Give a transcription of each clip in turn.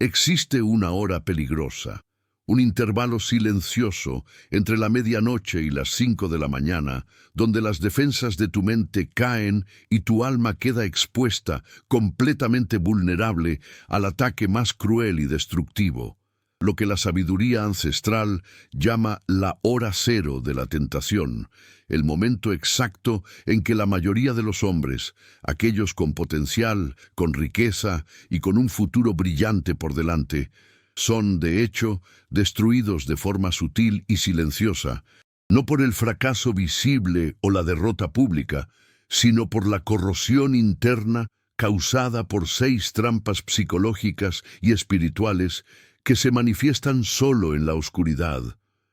Existe una hora peligrosa, un intervalo silencioso entre la medianoche y las 5 de la mañana, donde las defensas de tu mente caen y tu alma queda expuesta, completamente vulnerable, al ataque más cruel y destructivo, lo que la sabiduría ancestral llama la hora cero de la tentación, el momento exacto en que la mayoría de los hombres, aquellos con potencial, con riqueza y con un futuro brillante por delante, son, de hecho, destruidos de forma sutil y silenciosa, no por el fracaso visible o la derrota pública, sino por la corrosión interna causada por 6 trampas psicológicas y espirituales que se manifiestan solo en la oscuridad.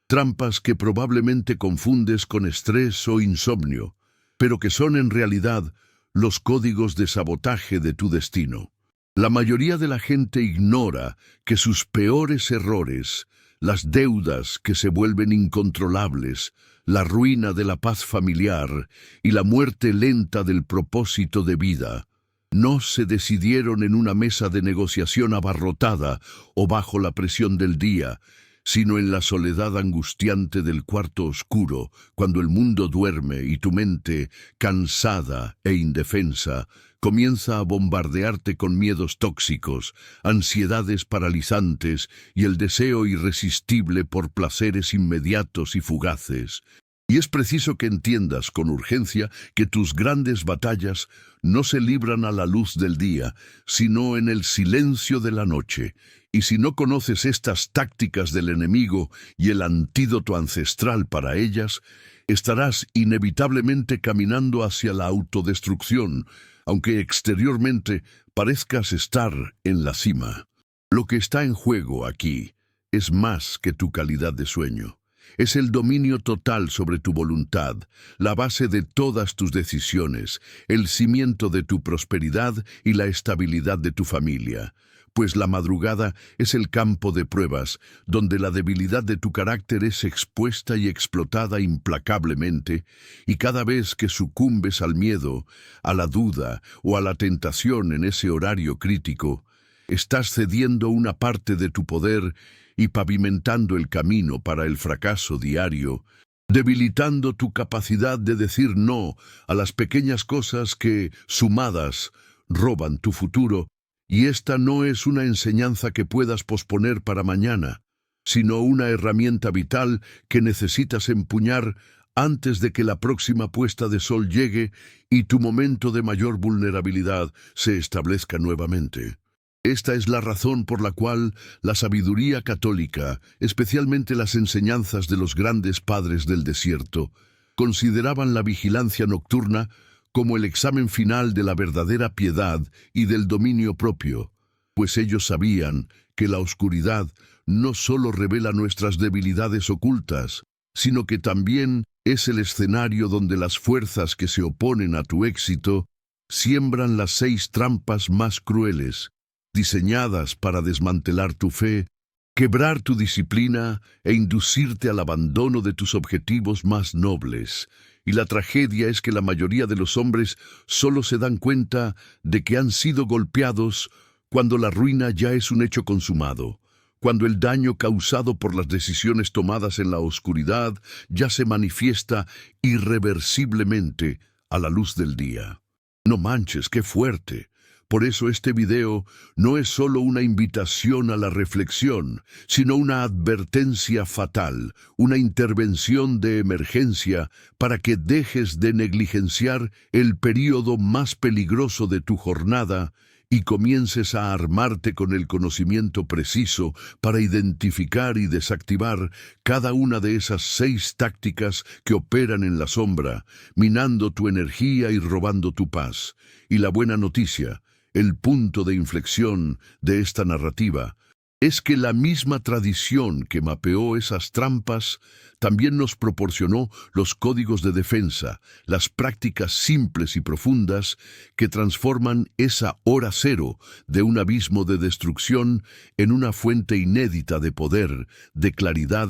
Trampas que probablemente confundes con estrés o insomnio, pero que son en realidad los códigos de sabotaje de tu destino. La mayoría de la gente ignora que sus peores errores, las deudas que se vuelven incontrolables, la ruina de la paz familiar y la muerte lenta del propósito de vida, no se decidieron en una mesa de negociación abarrotada o bajo la presión del día, sino en la soledad angustiante del cuarto oscuro, cuando el mundo duerme y tu mente, cansada e indefensa, comienza a bombardearte con miedos tóxicos, ansiedades paralizantes y el deseo irresistible por placeres inmediatos y fugaces. Y es preciso que entiendas con urgencia que tus grandes batallas no se libran a la luz del día, sino en el silencio de la noche. Y si no conoces estas tácticas del enemigo y el antídoto ancestral para ellas, estarás inevitablemente caminando hacia la autodestrucción, aunque exteriormente parezcas estar en la cima. Lo que está en juego aquí es más que tu calidad de sueño. Es el dominio total sobre tu voluntad, la base de todas tus decisiones, el cimiento de tu prosperidad y la estabilidad de tu familia. Pues la madrugada es el campo de pruebas, donde la debilidad de tu carácter es expuesta y explotada implacablemente, y cada vez que sucumbes al miedo, a la duda o a la tentación en ese horario crítico, estás cediendo una parte de tu poder y pavimentando el camino para el fracaso diario, debilitando tu capacidad de decir no a las pequeñas cosas que, sumadas, roban tu futuro. Y esta no es una enseñanza que puedas posponer para mañana, sino una herramienta vital que necesitas empuñar antes de que la próxima puesta de sol llegue y tu momento de mayor vulnerabilidad se establezca nuevamente. Esta es la razón por la cual la sabiduría católica, especialmente las enseñanzas de los grandes padres del desierto, consideraban la vigilancia nocturna como el examen final de la verdadera piedad y del dominio propio, pues ellos sabían que la oscuridad no solo revela nuestras debilidades ocultas, sino que también es el escenario donde las fuerzas que se oponen a tu éxito siembran las 6 trampas más crueles, diseñadas para desmantelar tu fe, quebrar tu disciplina e inducirte al abandono de tus objetivos más nobles. Y la tragedia es que la mayoría de los hombres solo se dan cuenta de que han sido golpeados cuando la ruina ya es un hecho consumado, cuando el daño causado por las decisiones tomadas en la oscuridad ya se manifiesta irreversiblemente a la luz del día. No manches, qué fuerte. Por eso este video no es solo una invitación a la reflexión, sino una advertencia fatal, una intervención de emergencia para que dejes de negligenciar el período más peligroso de tu jornada y comiences a armarte con el conocimiento preciso para identificar y desactivar cada una de esas 6 tácticas que operan en la sombra, minando tu energía y robando tu paz. Y la buena noticia, el punto de inflexión de esta narrativa, es que la misma tradición que mapeó esas trampas también nos proporcionó los códigos de defensa, las prácticas simples y profundas que transforman esa hora cero de un abismo de destrucción en una fuente inédita de poder, de claridad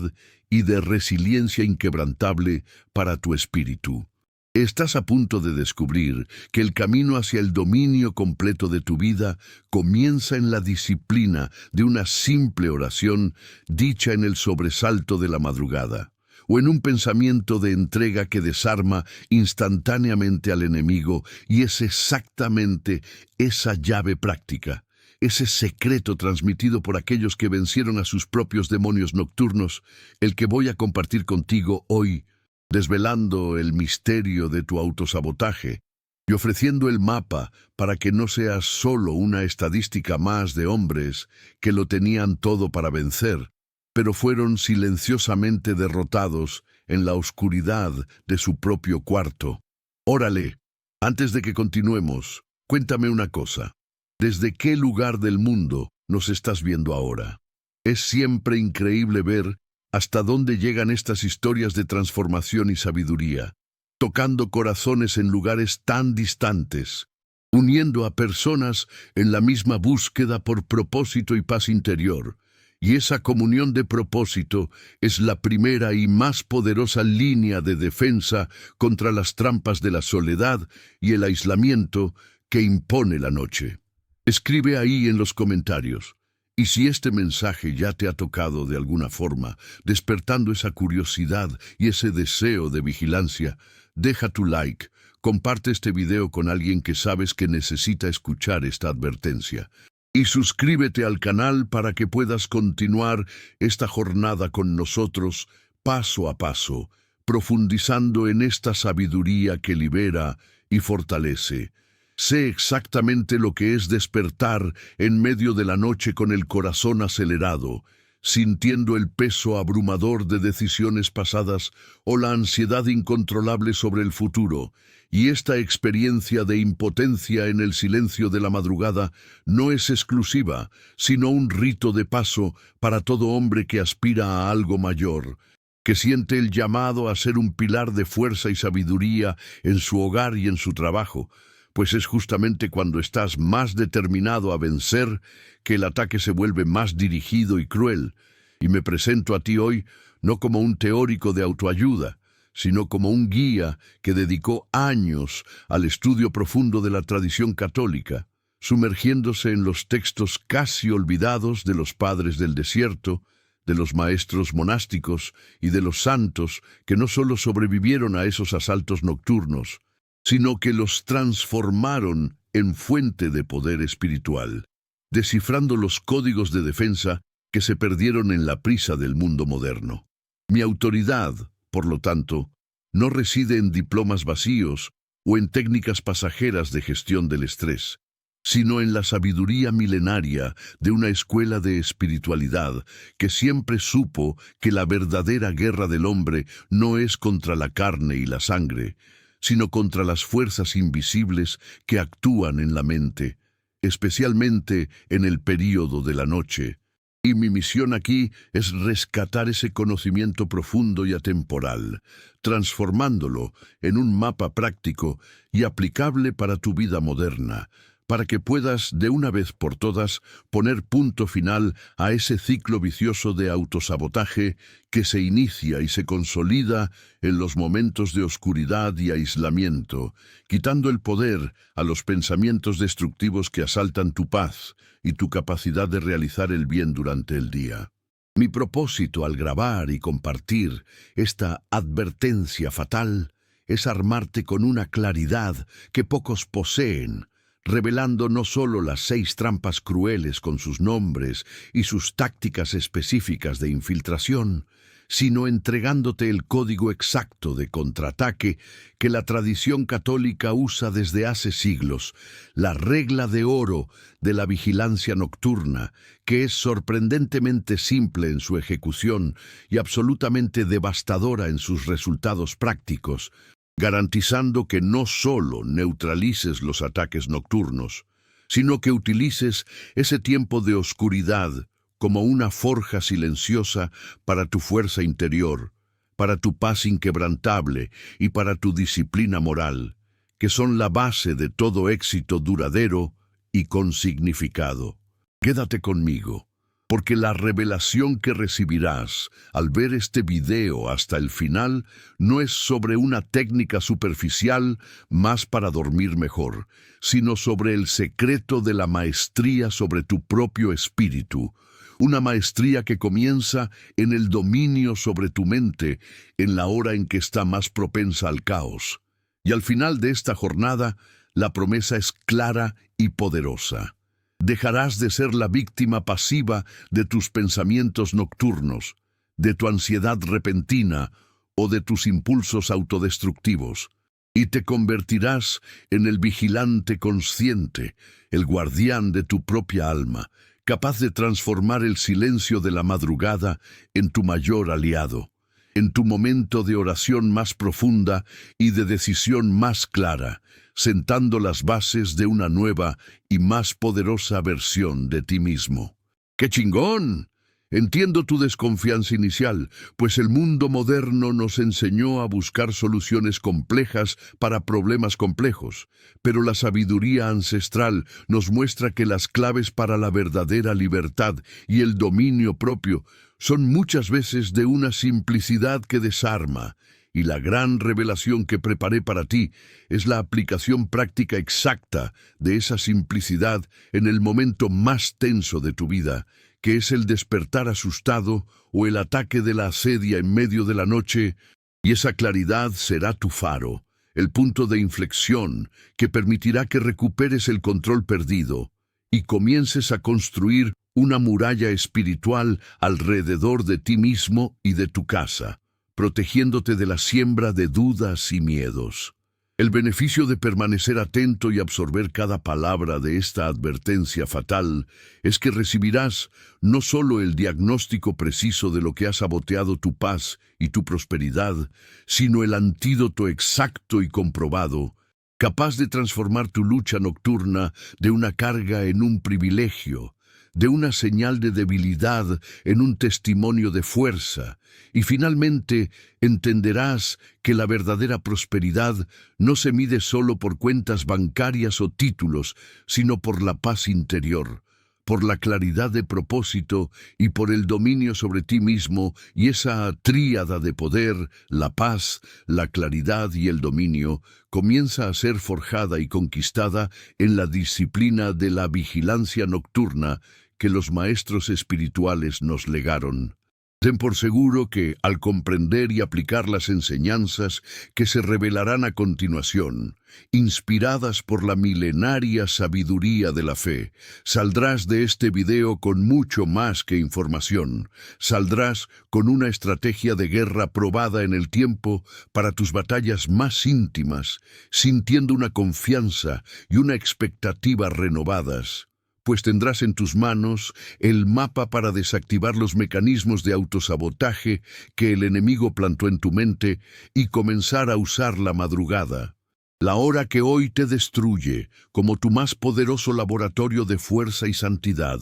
y de resiliencia inquebrantable para tu espíritu. Estás a punto de descubrir que el camino hacia el dominio completo de tu vida comienza en la disciplina de una simple oración dicha en el sobresalto de la madrugada, o en un pensamiento de entrega que desarma instantáneamente al enemigo, y es exactamente esa llave práctica, ese secreto transmitido por aquellos que vencieron a sus propios demonios nocturnos, el que voy a compartir contigo hoy, desvelando el misterio de tu autosabotaje y ofreciendo el mapa para que no seas solo una estadística más de hombres que lo tenían todo para vencer, pero fueron silenciosamente derrotados en la oscuridad de su propio cuarto. Órale, antes de que continuemos, cuéntame una cosa. ¿Desde qué lugar del mundo nos estás viendo ahora? Es siempre increíble ver hasta dónde llegan estas historias de transformación y sabiduría, tocando corazones en lugares tan distantes, uniendo a personas en la misma búsqueda por propósito y paz interior. Y esa comunión de propósito es la primera y más poderosa línea de defensa contra las trampas de la soledad y el aislamiento que impone la noche. Escribe ahí en los comentarios. Y si este mensaje ya te ha tocado de alguna forma, despertando esa curiosidad y ese deseo de vigilancia, deja tu like, comparte este video con alguien que sabes que necesita escuchar esta advertencia. Y suscríbete al canal para que puedas continuar esta jornada con nosotros paso a paso, profundizando en esta sabiduría que libera y fortalece. Sé exactamente lo que es despertar en medio de la noche con el corazón acelerado, sintiendo el peso abrumador de decisiones pasadas o la ansiedad incontrolable sobre el futuro. Y esta experiencia de impotencia en el silencio de la madrugada no es exclusiva, sino un rito de paso para todo hombre que aspira a algo mayor, que siente el llamado a ser un pilar de fuerza y sabiduría en su hogar y en su trabajo. Pues es justamente cuando estás más determinado a vencer que el ataque se vuelve más dirigido y cruel. Y me presento a ti hoy no como un teórico de autoayuda, sino como un guía que dedicó años al estudio profundo de la tradición católica, sumergiéndose en los textos casi olvidados de los padres del desierto, de los maestros monásticos y de los santos que no solo sobrevivieron a esos asaltos nocturnos, sino que los transformaron en fuente de poder espiritual, descifrando los códigos de defensa que se perdieron en la prisa del mundo moderno. Mi autoridad, por lo tanto, no reside en diplomas vacíos o en técnicas pasajeras de gestión del estrés, sino en la sabiduría milenaria de una escuela de espiritualidad que siempre supo que la verdadera guerra del hombre no es contra la carne y la sangre, sino contra las fuerzas invisibles que actúan en la mente, especialmente en el período de la noche. Y mi misión aquí es rescatar ese conocimiento profundo y atemporal, transformándolo en un mapa práctico y aplicable para tu vida moderna, para que puedas, de una vez por todas, poner punto final a ese ciclo vicioso de autosabotaje que se inicia y se consolida en los momentos de oscuridad y aislamiento, quitando el poder a los pensamientos destructivos que asaltan tu paz y tu capacidad de realizar el bien durante el día. Mi propósito al grabar y compartir esta advertencia fatal es armarte con una claridad que pocos poseen, revelando no solo las 6 trampas crueles con sus nombres y sus tácticas específicas de infiltración, sino entregándote el código exacto de contraataque que la tradición católica usa desde hace siglos, la regla de oro de la vigilancia nocturna, que es sorprendentemente simple en su ejecución y absolutamente devastadora en sus resultados prácticos, garantizando que no solo neutralices los ataques nocturnos, sino que utilices ese tiempo de oscuridad como una forja silenciosa para tu fuerza interior, para tu paz inquebrantable y para tu disciplina moral, que son la base de todo éxito duradero y con significado. Quédate conmigo, porque la revelación que recibirás al ver este video hasta el final no es sobre una técnica superficial más para dormir mejor, sino sobre el secreto de la maestría sobre tu propio espíritu, una maestría que comienza en el dominio sobre tu mente en la hora en que está más propensa al caos. Y al final de esta jornada, la promesa es clara y poderosa. Dejarás de ser la víctima pasiva de tus pensamientos nocturnos, de tu ansiedad repentina o de tus impulsos autodestructivos, y te convertirás en el vigilante consciente, el guardián de tu propia alma, capaz de transformar el silencio de la madrugada en tu mayor aliado, en tu momento de oración más profunda y de decisión más clara, sentando las bases de una nueva y más poderosa versión de ti mismo. ¡Qué chingón! Entiendo tu desconfianza inicial, pues el mundo moderno nos enseñó a buscar soluciones complejas para problemas complejos, pero la sabiduría ancestral nos muestra que las claves para la verdadera libertad y el dominio propio son muchas veces de una simplicidad que desarma, y la gran revelación que preparé para ti es la aplicación práctica exacta de esa simplicidad en el momento más tenso de tu vida, que es el despertar asustado o el ataque de la asedia en medio de la noche, y esa claridad será tu faro, el punto de inflexión que permitirá que recuperes el control perdido y comiences a construir una muralla espiritual alrededor de ti mismo y de tu casa, protegiéndote de la siembra de dudas y miedos. El beneficio de permanecer atento y absorber cada palabra de esta advertencia fatal es que recibirás no solo el diagnóstico preciso de lo que ha saboteado tu paz y tu prosperidad, sino el antídoto exacto y comprobado, capaz de transformar tu lucha nocturna de una carga en un privilegio, de una señal de debilidad en un testimonio de fuerza, y finalmente entenderás que la verdadera prosperidad no se mide solo por cuentas bancarias o títulos, sino por la paz interior, por la claridad de propósito y por el dominio sobre ti mismo, y esa tríada de poder, la paz, la claridad y el dominio, comienza a ser forjada y conquistada en la disciplina de la vigilancia nocturna que los maestros espirituales nos legaron. Ten por seguro que, al comprender y aplicar las enseñanzas que se revelarán a continuación, inspiradas por la milenaria sabiduría de la fe, saldrás de este video con mucho más que información. Saldrás con una estrategia de guerra probada en el tiempo para tus batallas más íntimas, sintiendo una confianza y una expectativa renovadas, pues tendrás en tus manos el mapa para desactivar los mecanismos de autosabotaje que el enemigo plantó en tu mente y comenzar a usar la madrugada, la hora que hoy te destruye, como tu más poderoso laboratorio de fuerza y santidad,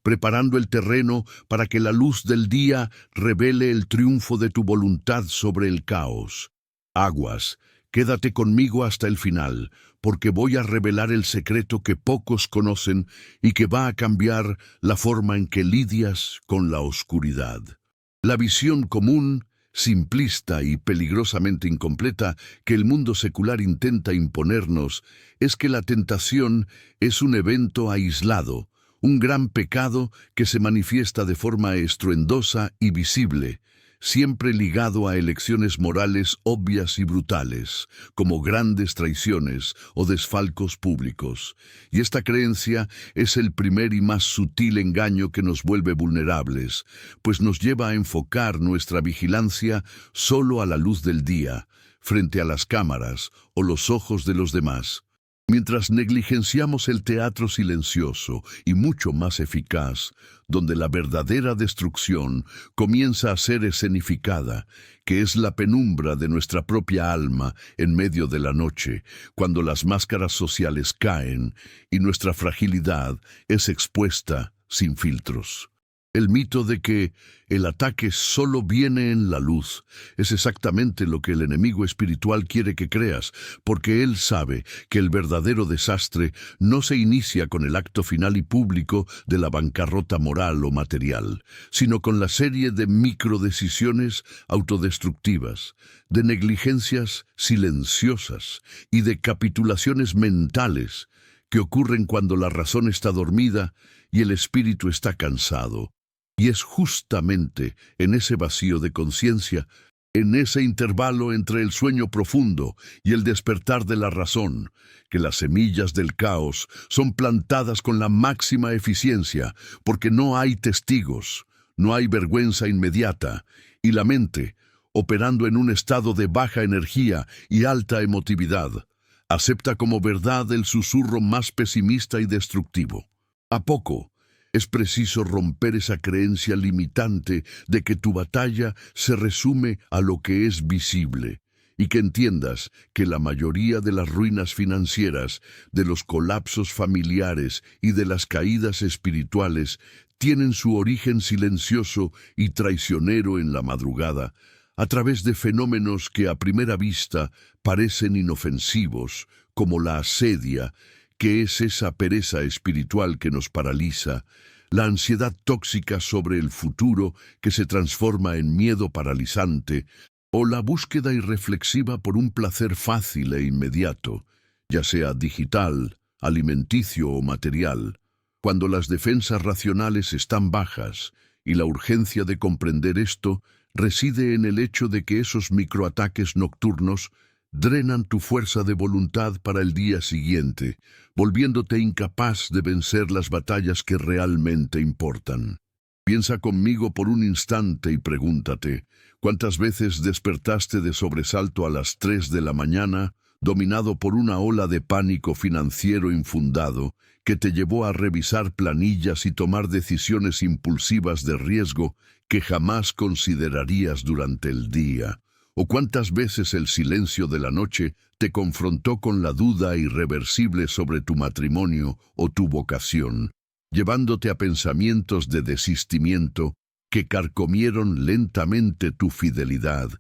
preparando el terreno para que la luz del día revele el triunfo de tu voluntad sobre el caos. Aguas, quédate conmigo hasta el final, porque voy a revelar el secreto que pocos conocen y que va a cambiar la forma en que lidias con la oscuridad. La visión común, simplista y peligrosamente incompleta que el mundo secular intenta imponernos es que la tentación es un evento aislado, un gran pecado que se manifiesta de forma estruendosa y visible, siempre ligado a elecciones morales obvias y brutales, como grandes traiciones o desfalcos públicos. Y esta creencia es el primer y más sutil engaño que nos vuelve vulnerables, pues nos lleva a enfocar nuestra vigilancia solo a la luz del día, frente a las cámaras o los ojos de los demás. Mientras negligenciamos el teatro silencioso y mucho más eficaz, donde la verdadera destrucción comienza a ser escenificada, que es la penumbra de nuestra propia alma en medio de la noche, cuando las máscaras sociales caen y nuestra fragilidad es expuesta sin filtros. El mito de que el ataque solo viene en la luz es exactamente lo que el enemigo espiritual quiere que creas, porque él sabe que el verdadero desastre no se inicia con el acto final y público de la bancarrota moral o material, sino con la serie de microdecisiones autodestructivas, de negligencias silenciosas y de capitulaciones mentales que ocurren cuando la razón está dormida y el espíritu está cansado. Y es justamente en ese vacío de conciencia, en ese intervalo entre el sueño profundo y el despertar de la razón, que las semillas del caos son plantadas con la máxima eficiencia, porque no hay testigos, no hay vergüenza inmediata, y la mente, operando en un estado de baja energía y alta emotividad, acepta como verdad el susurro más pesimista y destructivo. ¿A poco? Es preciso romper esa creencia limitante de que tu batalla se resume a lo que es visible y que entiendas que la mayoría de las ruinas financieras, de los colapsos familiares y de las caídas espirituales tienen su origen silencioso y traicionero en la madrugada, a través de fenómenos que a primera vista parecen inofensivos, como la asedia, que es esa pereza espiritual que nos paraliza, la ansiedad tóxica sobre el futuro que se transforma en miedo paralizante, o la búsqueda irreflexiva por un placer fácil e inmediato, ya sea digital, alimenticio o material. Cuando las defensas racionales están bajas, y la urgencia de comprender esto reside en el hecho de que esos microataques nocturnos drenan tu fuerza de voluntad para el día siguiente, volviéndote incapaz de vencer las batallas que realmente importan. Piensa conmigo por un instante y pregúntate, ¿cuántas veces despertaste de sobresalto a las 3 de la mañana, dominado por una ola de pánico financiero infundado, que te llevó a revisar planillas y tomar decisiones impulsivas de riesgo que jamás considerarías durante el día? ¿O cuántas veces el silencio de la noche te confrontó con la duda irreversible sobre tu matrimonio o tu vocación, llevándote a pensamientos de desistimiento que carcomieron lentamente tu fidelidad?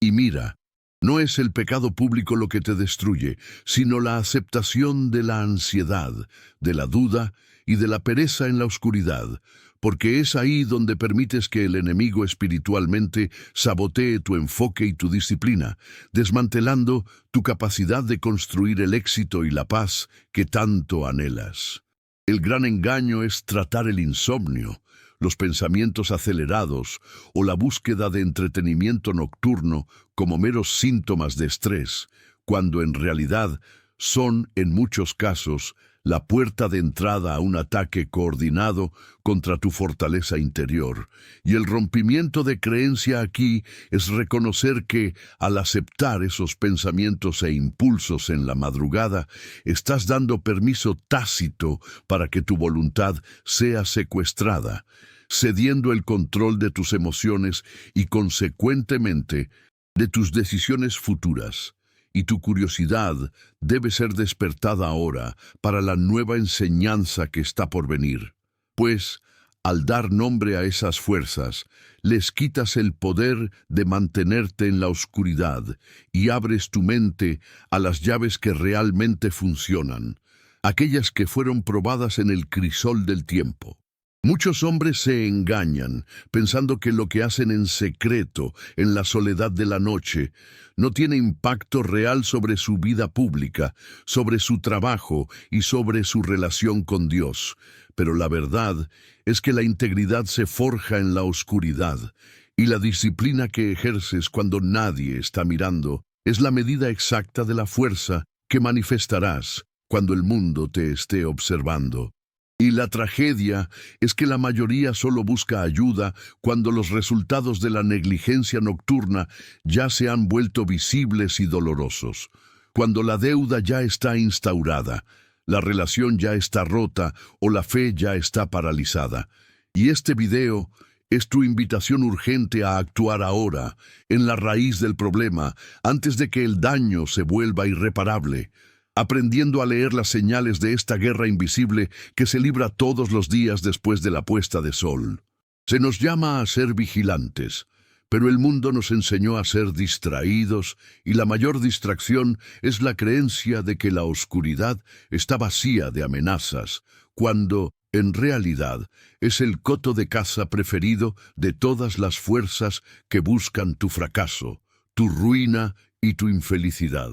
Y mira, no es el pecado público lo que te destruye, sino la aceptación de la ansiedad, de la duda y de la pereza en la oscuridad, porque es ahí donde permites que el enemigo espiritualmente sabotee tu enfoque y tu disciplina, desmantelando tu capacidad de construir el éxito y la paz que tanto anhelas. El gran engaño es tratar el insomnio, los pensamientos acelerados o la búsqueda de entretenimiento nocturno como meros síntomas de estrés, cuando en realidad son, en muchos casos, la puerta de entrada a un ataque coordinado contra tu fortaleza interior. Y el rompimiento de creencia aquí es reconocer que, al aceptar esos pensamientos e impulsos en la madrugada, estás dando permiso tácito para que tu voluntad sea secuestrada, cediendo el control de tus emociones y, consecuentemente, de tus decisiones futuras. Y tu curiosidad debe ser despertada ahora para la nueva enseñanza que está por venir. Pues, al dar nombre a esas fuerzas, les quitas el poder de mantenerte en la oscuridad y abres tu mente a las llaves que realmente funcionan, aquellas que fueron probadas en el crisol del tiempo. Muchos hombres se engañan, pensando que lo que hacen en secreto, en la soledad de la noche, no tiene impacto real sobre su vida pública, sobre su trabajo y sobre su relación con Dios. Pero la verdad es que la integridad se forja en la oscuridad, y la disciplina que ejerces cuando nadie está mirando es la medida exacta de la fuerza que manifestarás cuando el mundo te esté observando. Y la tragedia es que la mayoría solo busca ayuda cuando los resultados de la negligencia nocturna ya se han vuelto visibles y dolorosos, cuando la deuda ya está instaurada, la relación ya está rota o la fe ya está paralizada. Y este video es tu invitación urgente a actuar ahora, en la raíz del problema, antes de que el daño se vuelva irreparable, aprendiendo a leer las señales de esta guerra invisible que se libra todos los días después de la puesta de sol. Se nos llama a ser vigilantes, pero el mundo nos enseñó a ser distraídos y la mayor distracción es la creencia de que la oscuridad está vacía de amenazas, cuando, en realidad, es el coto de caza preferido de todas las fuerzas que buscan tu fracaso, tu ruina y tu infelicidad.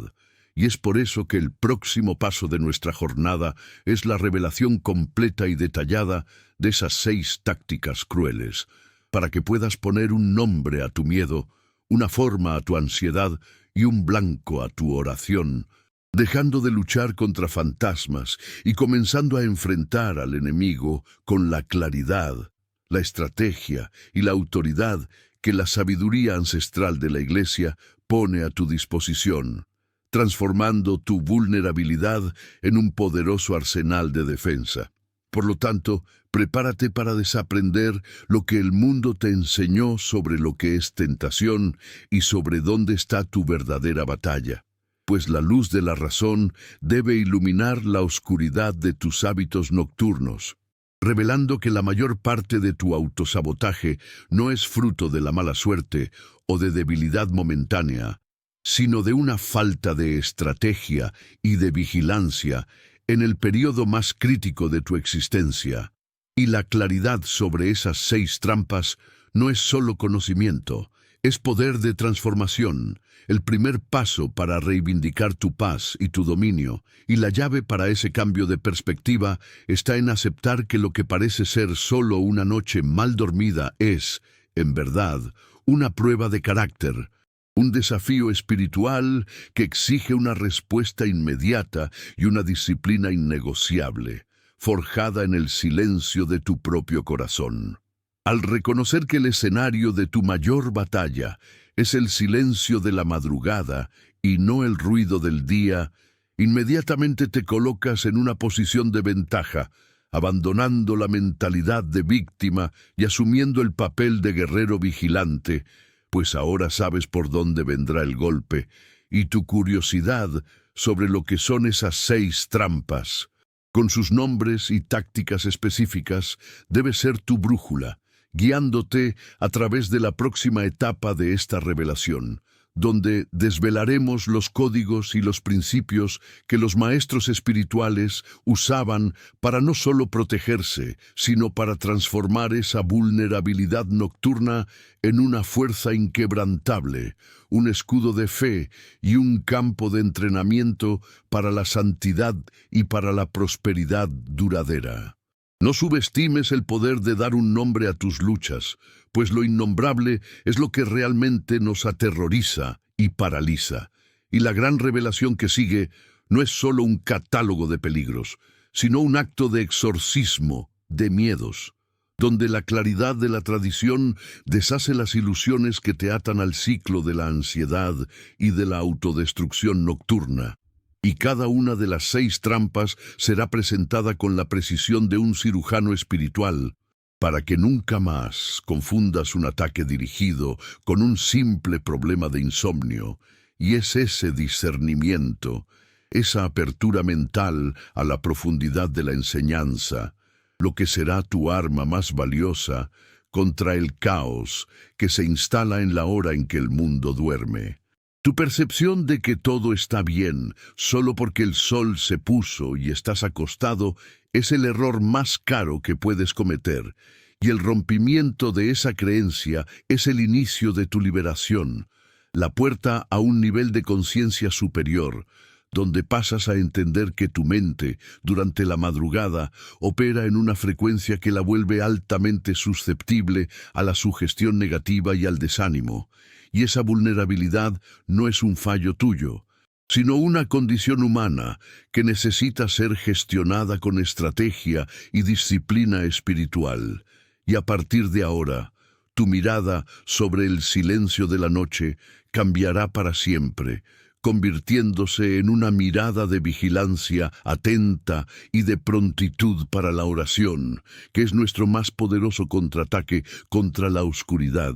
Y es por eso que el próximo paso de nuestra jornada es la revelación completa y detallada de esas 6 tácticas crueles, para que puedas poner un nombre a tu miedo, una forma a tu ansiedad y un blanco a tu oración, dejando de luchar contra fantasmas y comenzando a enfrentar al enemigo con la claridad, la estrategia y la autoridad que la sabiduría ancestral de la Iglesia pone a tu disposición, transformando tu vulnerabilidad en un poderoso arsenal de defensa. Por lo tanto, prepárate para desaprender lo que el mundo te enseñó sobre lo que es tentación y sobre dónde está tu verdadera batalla, pues la luz de la razón debe iluminar la oscuridad de tus hábitos nocturnos, revelando que la mayor parte de tu autosabotaje no es fruto de la mala suerte o de debilidad momentánea, sino de una falta de estrategia y de vigilancia en el periodo más crítico de tu existencia. Y la claridad sobre esas 6 trampas no es solo conocimiento, es poder de transformación, el primer paso para reivindicar tu paz y tu dominio, y la llave para ese cambio de perspectiva está en aceptar que lo que parece ser solo una noche mal dormida es, en verdad, una prueba de carácter, un desafío espiritual que exige una respuesta inmediata y una disciplina innegociable, forjada en el silencio de tu propio corazón. Al reconocer que el escenario de tu mayor batalla es el silencio de la madrugada y no el ruido del día, inmediatamente te colocas en una posición de ventaja, abandonando la mentalidad de víctima y asumiendo el papel de guerrero vigilante, pues ahora sabes por dónde vendrá el golpe, y tu curiosidad sobre lo que son esas 6 trampas, con sus nombres y tácticas específicas, debe ser tu brújula, guiándote a través de la próxima etapa de esta revelación, donde desvelaremos los códigos y los principios que los maestros espirituales usaban para no solo protegerse, sino para transformar esa vulnerabilidad nocturna en una fuerza inquebrantable, un escudo de fe y un campo de entrenamiento para la santidad y para la prosperidad duradera. No subestimes el poder de dar un nombre a tus luchas, pues lo innombrable es lo que realmente nos aterroriza y paraliza. Y la gran revelación que sigue no es solo un catálogo de peligros, sino un acto de exorcismo de miedos, donde la claridad de la tradición deshace las ilusiones que te atan al ciclo de la ansiedad y de la autodestrucción nocturna. Y cada una de las 6 trampas será presentada con la precisión de un cirujano espiritual, para que nunca más confundas un ataque dirigido con un simple problema de insomnio. Y es ese discernimiento, esa apertura mental a la profundidad de la enseñanza, lo que será tu arma más valiosa contra el caos que se instala en la hora en que el mundo duerme. Tu percepción de que todo está bien solo porque el sol se puso y estás acostado es el error más caro que puedes cometer, y el rompimiento de esa creencia es el inicio de tu liberación, la puerta a un nivel de conciencia superior, donde pasas a entender que tu mente, durante la madrugada, opera en una frecuencia que la vuelve altamente susceptible a la sugestión negativa y al desánimo. Y esa vulnerabilidad no es un fallo tuyo, sino una condición humana que necesita ser gestionada con estrategia y disciplina espiritual. Y a partir de ahora, tu mirada sobre el silencio de la noche cambiará para siempre, convirtiéndose en una mirada de vigilancia atenta y de prontitud para la oración, que es nuestro más poderoso contraataque contra la oscuridad.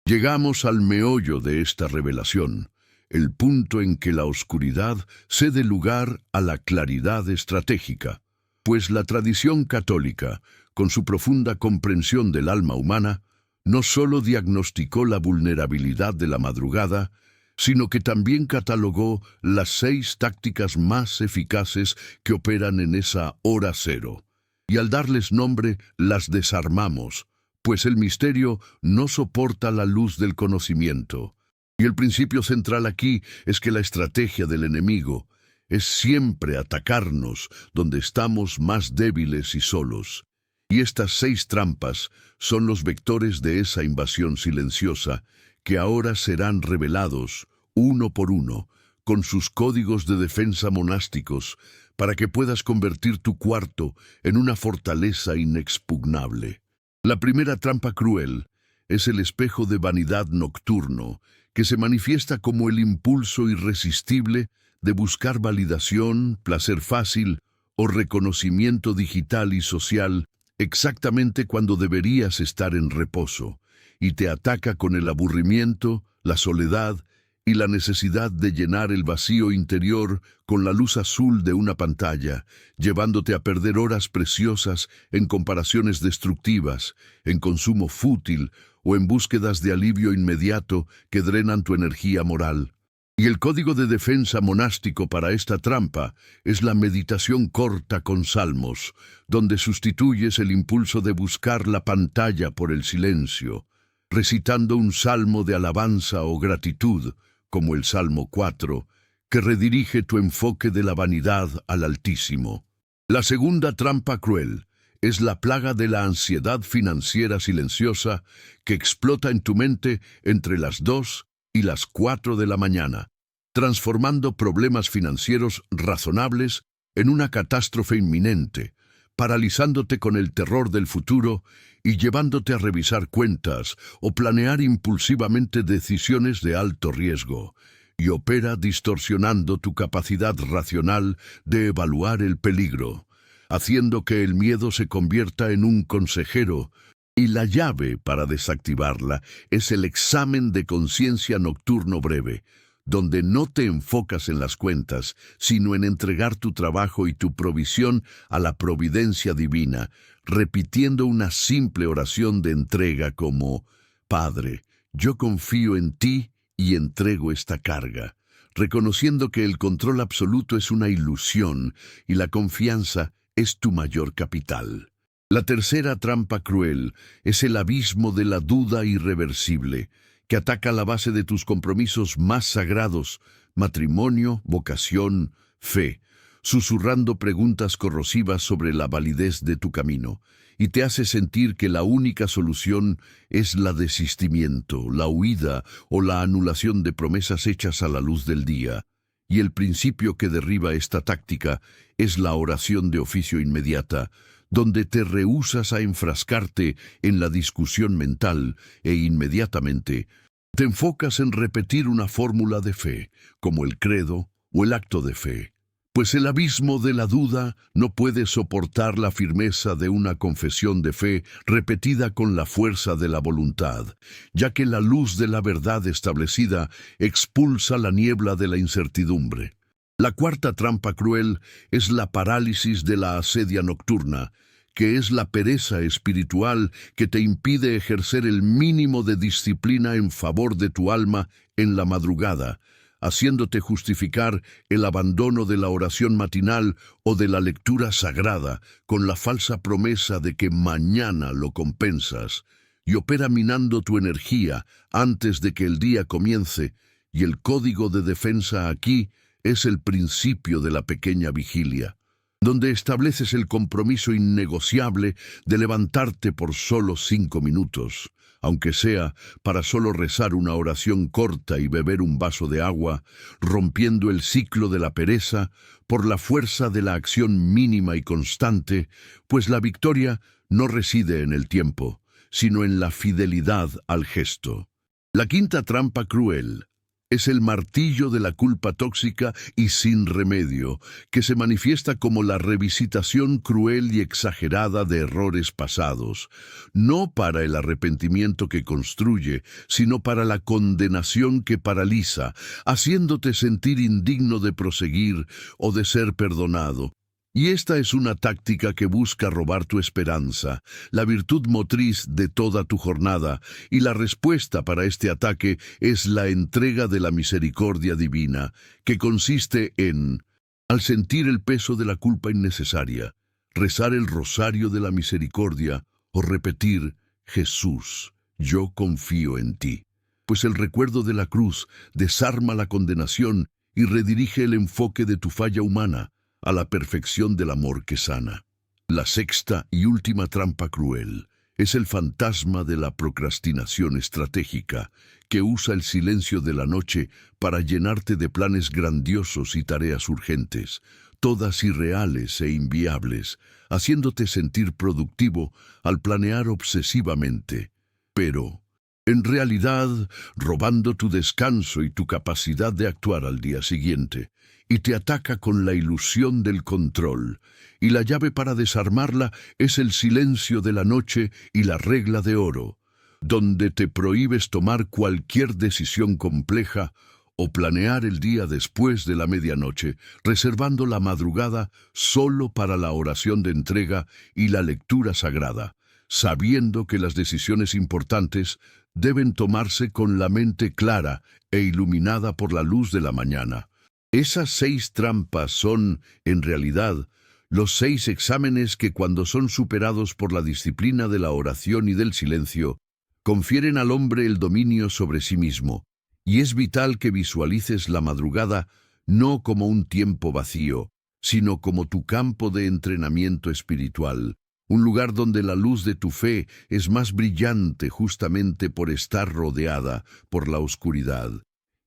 Llegamos al meollo de esta revelación, el punto en que la oscuridad cede lugar a la claridad estratégica. Pues la tradición católica, con su profunda comprensión del alma humana, no solo diagnosticó la vulnerabilidad de la madrugada, sino que también catalogó las 6 tácticas más eficaces que operan en esa hora cero. Y al darles nombre, las desarmamos, pues el misterio no soporta la luz del conocimiento. Y el principio central aquí es que la estrategia del enemigo es siempre atacarnos donde estamos más débiles y solos. Y estas 6 trampas son los vectores de esa invasión silenciosa que ahora serán revelados, uno por uno, con sus códigos de defensa monásticos, para que puedas convertir tu cuarto en una fortaleza inexpugnable. La primera trampa cruel es el espejo de vanidad nocturno, que se manifiesta como el impulso irresistible de buscar validación, placer fácil o reconocimiento digital y social exactamente cuando deberías estar en reposo, y te ataca con el aburrimiento, la soledad y la necesidad de llenar el vacío interior con la luz azul de una pantalla, llevándote a perder horas preciosas en comparaciones destructivas, en consumo fútil o en búsquedas de alivio inmediato que drenan tu energía moral. Y el código de defensa monástico para esta trampa es la meditación corta con salmos, donde sustituyes el impulso de buscar la pantalla por el silencio, recitando un salmo de alabanza o gratitud, como el Salmo 4, que redirige tu enfoque de la vanidad al Altísimo. La segunda trampa cruel es la plaga de la ansiedad financiera silenciosa que explota en tu mente entre las 2 y las 4 de la mañana, transformando problemas financieros razonables en una catástrofe inminente, paralizándote con el terror del futuro y llevándote a revisar cuentas o planear impulsivamente decisiones de alto riesgo, y opera distorsionando tu capacidad racional de evaluar el peligro, haciendo que el miedo se convierta en un consejero, y la llave para desactivarla es el examen de conciencia nocturno breve, donde no te enfocas en las cuentas, sino en entregar tu trabajo y tu provisión a la providencia divina, repitiendo una simple oración de entrega como: Padre, yo confío en ti y entrego esta carga, reconociendo que el control absoluto es una ilusión y la confianza es tu mayor capital. La tercera trampa cruel es el abismo de la duda irreversible, que ataca la base de tus compromisos más sagrados, matrimonio, vocación, fe, susurrando preguntas corrosivas sobre la validez de tu camino, y te hace sentir que la única solución es la desistimiento, la huida o la anulación de promesas hechas a la luz del día. Y el principio que derriba esta táctica es la oración de oficio inmediata, donde te rehúsas a enfrascarte en la discusión mental e inmediatamente te enfocas en repetir una fórmula de fe, como el credo o el acto de fe. Pues el abismo de la duda no puede soportar la firmeza de una confesión de fe repetida con la fuerza de la voluntad, ya que la luz de la verdad establecida expulsa la niebla de la incertidumbre. La cuarta trampa cruel es la parálisis de la asedia nocturna, que es la pereza espiritual que te impide ejercer el mínimo de disciplina en favor de tu alma en la madrugada, haciéndote justificar el abandono de la oración matinal o de la lectura sagrada con la falsa promesa de que mañana lo compensas, y opera minando tu energía antes de que el día comience, y el código de defensa aquí es el principio de la pequeña vigilia, donde estableces el compromiso innegociable de levantarte por solo 5 minutos, aunque sea para solo rezar una oración corta y beber un vaso de agua, rompiendo el ciclo de la pereza por la fuerza de la acción mínima y constante, pues la victoria no reside en el tiempo, sino en la fidelidad al gesto. La quinta trampa cruel es el martillo de la culpa tóxica y sin remedio, que se manifiesta como la revisitación cruel y exagerada de errores pasados, no para el arrepentimiento que construye, sino para la condenación que paraliza, haciéndote sentir indigno de proseguir o de ser perdonado. Y esta es una táctica que busca robar tu esperanza, la virtud motriz de toda tu jornada, y la respuesta para este ataque es la entrega de la misericordia divina, que consiste en, al sentir el peso de la culpa innecesaria, rezar el rosario de la misericordia o repetir, Jesús, yo confío en ti. Pues el recuerdo de la cruz desarma la condenación y redirige el enfoque de tu falla humana a la perfección del amor que sana. La sexta y última trampa cruel es el fantasma de la procrastinación estratégica, que usa el silencio de la noche para llenarte de planes grandiosos y tareas urgentes, todas irreales e inviables, haciéndote sentir productivo al planear obsesivamente. Pero, en realidad, robando tu descanso y tu capacidad de actuar al día siguiente, y te ataca con la ilusión del control, y la llave para desarmarla es el silencio de la noche y la regla de oro, donde te prohíbes tomar cualquier decisión compleja o planear el día después de la medianoche, reservando la madrugada solo para la oración de entrega y la lectura sagrada, sabiendo que las decisiones importantes deben tomarse con la mente clara e iluminada por la luz de la mañana. Esas 6 trampas son, en realidad, los 6 exámenes que, cuando son superados por la disciplina de la oración y del silencio, confieren al hombre el dominio sobre sí mismo, y es vital que visualices la madrugada no como un tiempo vacío, sino como tu campo de entrenamiento espiritual, un lugar donde la luz de tu fe es más brillante justamente por estar rodeada por la oscuridad.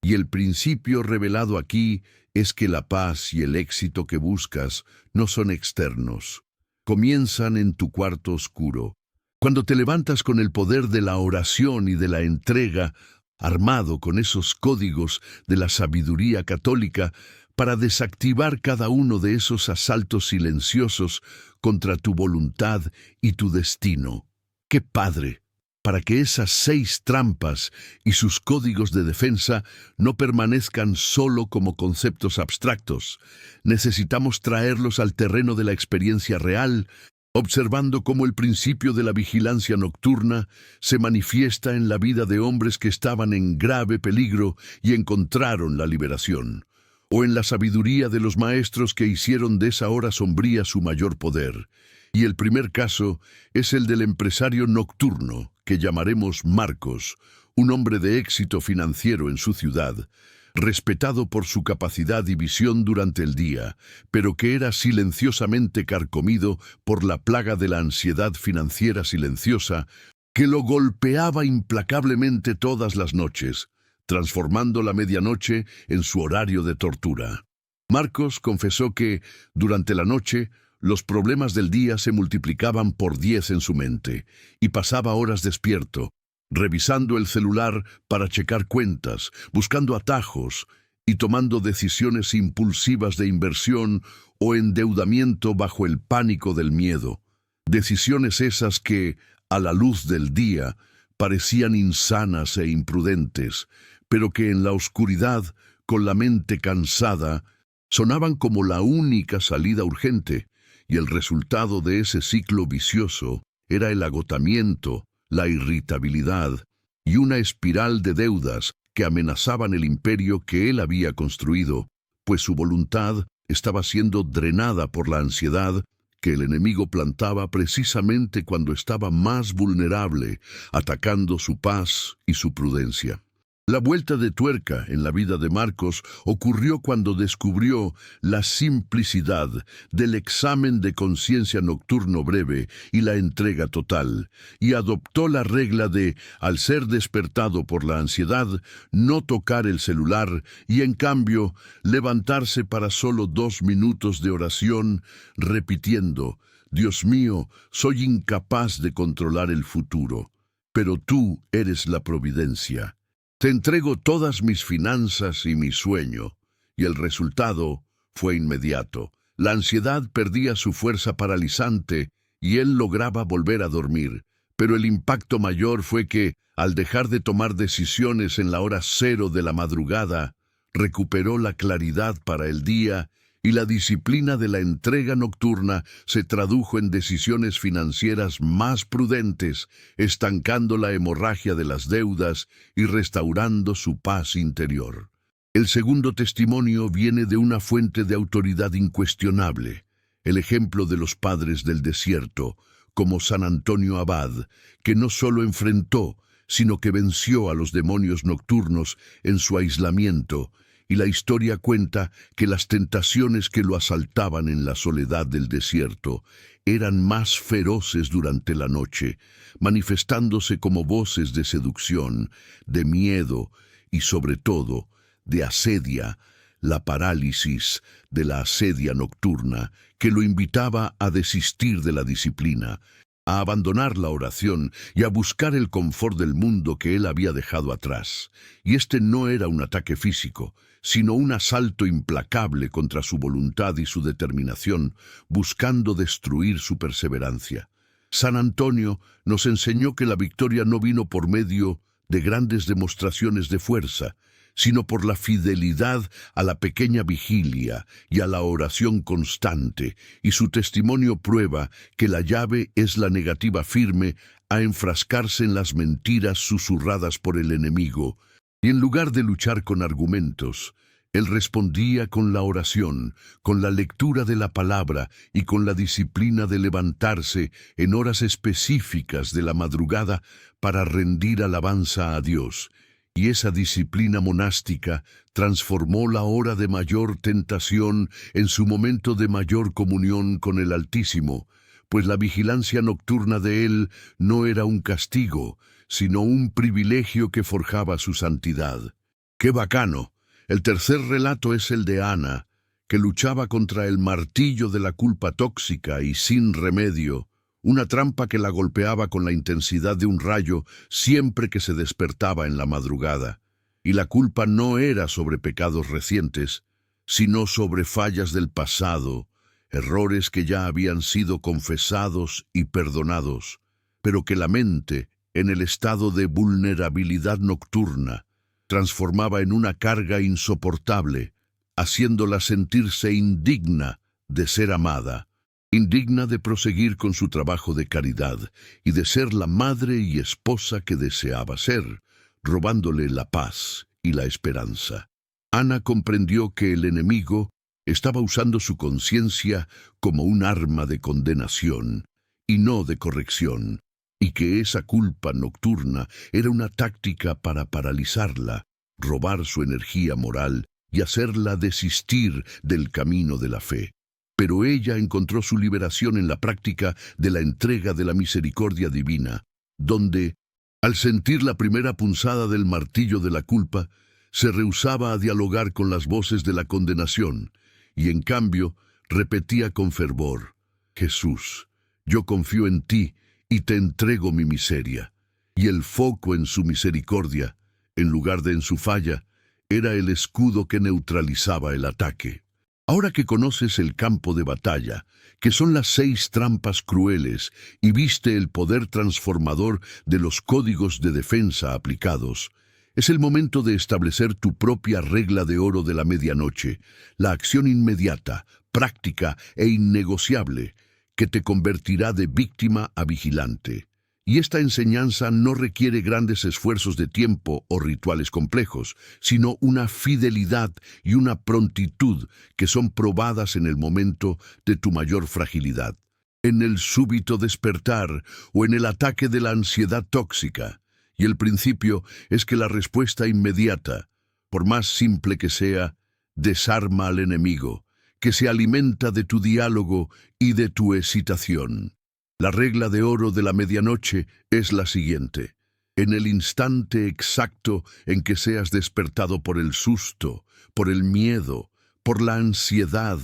Y el principio revelado aquí es que la paz y el éxito que buscas no son externos. Comienzan en tu cuarto oscuro. Cuando te levantas con el poder de la oración y de la entrega, armado con esos códigos de la sabiduría católica, para desactivar cada uno de esos asaltos silenciosos contra tu voluntad y tu destino. ¡Qué padre! Para que esas 6 trampas y sus códigos de defensa no permanezcan solo como conceptos abstractos, necesitamos traerlos al terreno de la experiencia real, observando cómo el principio de la vigilancia nocturna se manifiesta en la vida de hombres que estaban en grave peligro y encontraron la liberación, o en la sabiduría de los maestros que hicieron de esa hora sombría su mayor poder. Y el primer caso es el del empresario nocturno, que llamaremos Marcos, un hombre de éxito financiero en su ciudad, respetado por su capacidad y visión durante el día, pero que era silenciosamente carcomido por la plaga de la ansiedad financiera silenciosa que lo golpeaba implacablemente todas las noches, transformando la medianoche en su horario de tortura. Marcos confesó que, durante la noche, los problemas del día se multiplicaban por 10 en su mente, y pasaba horas despierto, revisando el celular para checar cuentas, buscando atajos y tomando decisiones impulsivas de inversión o endeudamiento bajo el pánico del miedo. Decisiones esas que, a la luz del día, parecían insanas e imprudentes, pero que en la oscuridad, con la mente cansada, sonaban como la única salida urgente. Y el resultado de ese ciclo vicioso era el agotamiento, la irritabilidad y una espiral de deudas que amenazaban el imperio que él había construido, pues su voluntad estaba siendo drenada por la ansiedad que el enemigo plantaba precisamente cuando estaba más vulnerable, atacando su paz y su prudencia. La vuelta de tuerca en la vida de Marcos ocurrió cuando descubrió la simplicidad del examen de conciencia nocturno breve y la entrega total, y adoptó la regla de, al ser despertado por la ansiedad, no tocar el celular y, en cambio, levantarse para solo 2 minutos de oración, repitiendo, «Dios mío, soy incapaz de controlar el futuro, pero tú eres la providencia. Te entrego todas mis finanzas y mi sueño», y el resultado fue inmediato. La ansiedad perdía su fuerza paralizante y él lograba volver a dormir, pero el impacto mayor fue que, al dejar de tomar decisiones en la hora cero de la madrugada, recuperó la claridad para el día y la disciplina de la entrega nocturna se tradujo en decisiones financieras más prudentes, estancando la hemorragia de las deudas y restaurando su paz interior. El segundo testimonio viene de una fuente de autoridad incuestionable, el ejemplo de los padres del desierto, como San Antonio Abad, que no solo enfrentó, sino que venció a los demonios nocturnos en su aislamiento, y la historia cuenta que las tentaciones que lo asaltaban en la soledad del desierto eran más feroces durante la noche, manifestándose como voces de seducción, de miedo y, sobre todo, de asedia, la parálisis de la asedia nocturna que lo invitaba a desistir de la disciplina, a abandonar la oración y a buscar el confort del mundo que él había dejado atrás. Y este no era un ataque físico, sino un asalto implacable contra su voluntad y su determinación, buscando destruir su perseverancia. San Antonio nos enseñó que la victoria no vino por medio de grandes demostraciones de fuerza, sino por la fidelidad a la pequeña vigilia y a la oración constante, y su testimonio prueba que la llave es la negativa firme a enfrascarse en las mentiras susurradas por el enemigo, y en lugar de luchar con argumentos, él respondía con la oración, con la lectura de la palabra y con la disciplina de levantarse en horas específicas de la madrugada para rendir alabanza a Dios. Y esa disciplina monástica transformó la hora de mayor tentación en su momento de mayor comunión con el Altísimo, pues la vigilancia nocturna de él no era un castigo, sino un privilegio que forjaba su santidad. ¡Qué bacano! El tercer relato es el de Ana, que luchaba contra el martillo de la culpa tóxica y sin remedio, una trampa que la golpeaba con la intensidad de un rayo siempre que se despertaba en la madrugada. Y la culpa no era sobre pecados recientes, sino sobre fallas del pasado, errores que ya habían sido confesados y perdonados, pero que la mente, en el estado de vulnerabilidad nocturna, transformaba en una carga insoportable, haciéndola sentirse indigna de ser amada, indigna de proseguir con su trabajo de caridad y de ser la madre y esposa que deseaba ser, robándole la paz y la esperanza. Ana comprendió que el enemigo estaba usando su conciencia como un arma de condenación y no de corrección, y que esa culpa nocturna era una táctica para paralizarla, robar su energía moral y hacerla desistir del camino de la fe. Pero ella encontró su liberación en la práctica de la entrega de la misericordia divina, donde, al sentir la primera punzada del martillo de la culpa, se rehusaba a dialogar con las voces de la condenación, y en cambio repetía con fervor: Jesús, yo confío en ti y te entrego mi miseria. Y el foco en su misericordia, en lugar de en su falla, era el escudo que neutralizaba el ataque. Ahora que conoces el campo de batalla, que son las 6 trampas crueles, y viste el poder transformador de los códigos de defensa aplicados, es el momento de establecer tu propia regla de oro de la medianoche, la acción inmediata, práctica e innegociable, que te convertirá de víctima a vigilante. Y esta enseñanza no requiere grandes esfuerzos de tiempo o rituales complejos, sino una fidelidad y una prontitud que son probadas en el momento de tu mayor fragilidad, en el súbito despertar o en el ataque de la ansiedad tóxica. Y el principio es que la respuesta inmediata, por más simple que sea, desarma al enemigo, que se alimenta de tu diálogo y de tu excitación. La regla de oro de la medianoche es la siguiente: en el instante exacto en que seas despertado por el susto, por el miedo, por la ansiedad,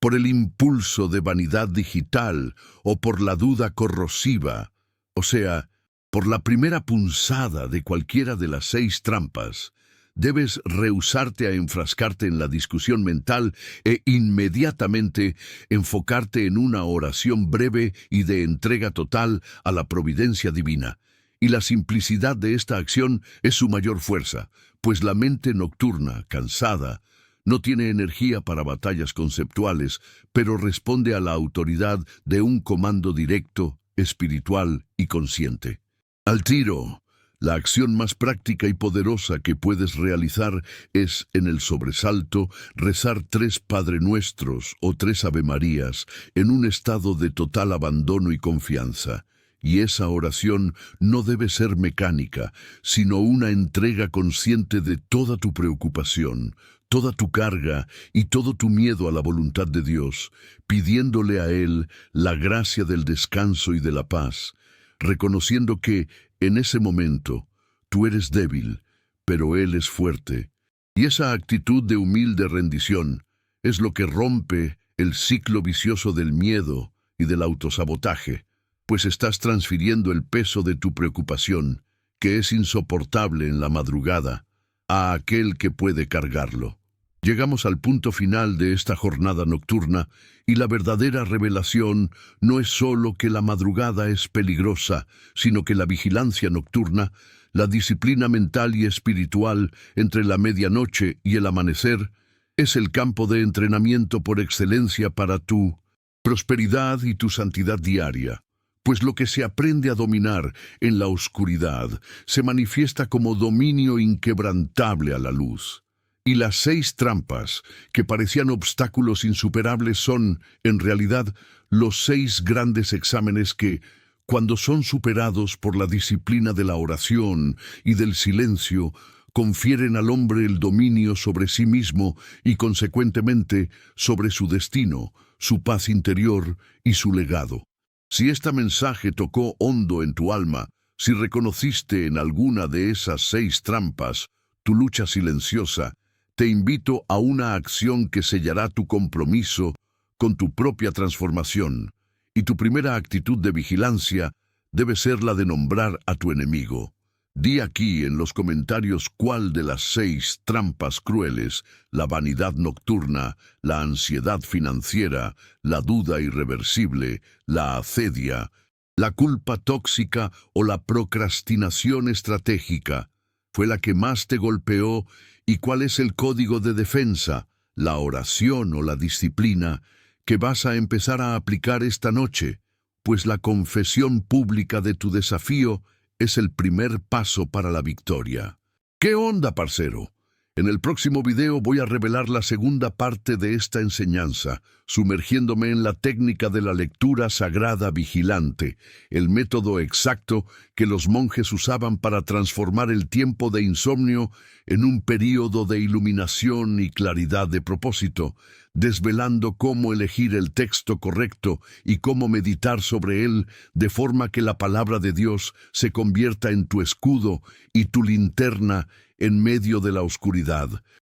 por el impulso de vanidad digital o por la duda corrosiva, o sea, por la primera punzada de cualquiera de las 6 trampas, debes rehusarte a enfrascarte en la discusión mental e inmediatamente enfocarte en una oración breve y de entrega total a la providencia divina. Y la simplicidad de esta acción es su mayor fuerza, pues la mente nocturna, cansada, No tiene energía para batallas conceptuales, pero responde a la autoridad de un comando directo, espiritual y consciente. Al tiro, la acción más práctica y poderosa que puedes realizar es, en el sobresalto, rezar 3 Padre Nuestros o 3 Ave Marías en un estado de total abandono y confianza. Y esa oración no debe ser mecánica, sino una entrega consciente de toda tu preocupación, toda tu carga y todo tu miedo a la voluntad de Dios, pidiéndole a Él la gracia del descanso y de la paz, reconociendo que, en ese momento, tú eres débil, pero Él es fuerte. Y esa actitud de humilde rendición es lo que rompe el ciclo vicioso del miedo y del autosabotaje, pues estás transfiriendo el peso de tu preocupación, que es insoportable en la madrugada, a aquel que puede cargarlo. Llegamos al punto final de esta jornada nocturna y la verdadera revelación no es solo que la madrugada es peligrosa, sino que la vigilancia nocturna, la disciplina mental y espiritual entre la medianoche y el amanecer, es el campo de entrenamiento por excelencia para tu prosperidad y tu santidad diaria. Pues lo que se aprende a dominar en la oscuridad se manifiesta como dominio inquebrantable a la luz. Y las 6 trampas, que parecían obstáculos insuperables, son, en realidad, los 6 grandes exámenes que, cuando son superados por la disciplina de la oración y del silencio, confieren al hombre el dominio sobre sí mismo y, consecuentemente, sobre su destino, su paz interior y su legado. Si este mensaje tocó hondo en tu alma, si reconociste en alguna de esas 6 trampas tu lucha silenciosa, te invito a una acción que sellará tu compromiso con tu propia transformación, y tu primera actitud de vigilancia debe ser la de nombrar a tu enemigo. Di aquí en los comentarios cuál de las 6 trampas crueles, la vanidad nocturna, la ansiedad financiera, la duda irreversible, la acedia, la culpa tóxica o la procrastinación estratégica, fue la que más te golpeó y cuál es el código de defensa, la oración o la disciplina que vas a empezar a aplicar esta noche, pues la confesión pública de tu desafío es el primer paso para la victoria. ¿Qué onda, parcero? En el próximo video voy a revelar la segunda parte de esta enseñanza, sumergiéndome en la técnica de la lectura sagrada vigilante, el método exacto que los monjes usaban para transformar el tiempo de insomnio en un período de iluminación y claridad de propósito, desvelando cómo elegir el texto correcto y cómo meditar sobre él de forma que la palabra de Dios se convierta en tu escudo y tu linterna en medio de la oscuridad,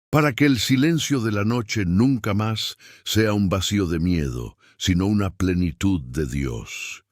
para que el silencio de la noche nunca más sea un vacío de miedo, sino una plenitud de Dios.